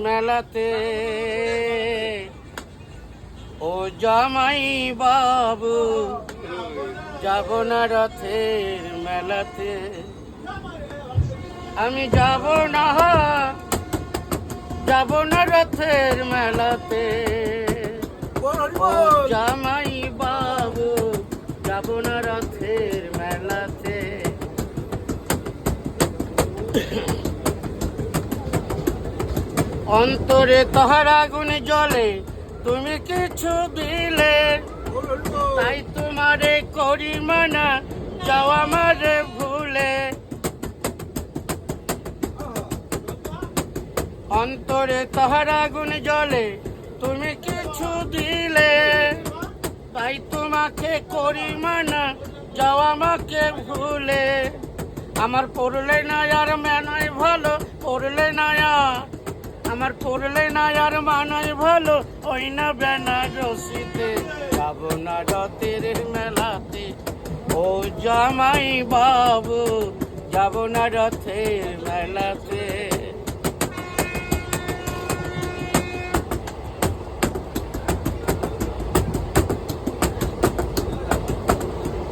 মেলাতে, ও জামাই বাবু যাব না রথের মেলাতে, আমি যাব না রথের মেলাতে, ও জামাই বাবু যাব না রথের মেলাতে। অন্তরে তাহার আগুন জ্বলে, তুমি কিছু দিলে, তাই তোমারে করি মানা, যাও আমারে ভুলে। অন্তরে তাহার আগুন জ্বলে, তুমি কিছু দিলে, তাই তোমাকে করি মানা, যাও আমাকে ভুলে। আমার পড়লে না আর মানায় ভালো, পড়লে না আমার পড়লে না আর মানায় ভালো, ওই না বেনারসিতে, যাব না রথের মেলাতে, ও জামাই বাবু যাব না রথের মেলাতে।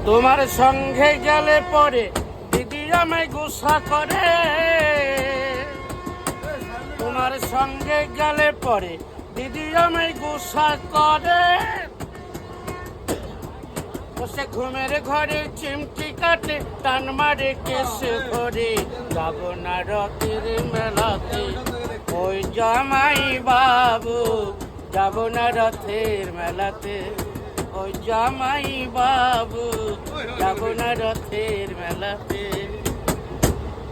তোমার সঙ্গে গেলে পরে দিদি আমায় গুসা করে, তোমার সঙ্গে গেলে পরে দিদি আমায় গুসা করে, বসে ঘুমের ঘরে চিমটি কাটে, টান মারে কেসে ধরে, যাব না রথের মেলাতে, ওই জামাই বাবু যাব না রথের মেলাতে, ওই জামাই বাবু যাব না রথের মেলাতে।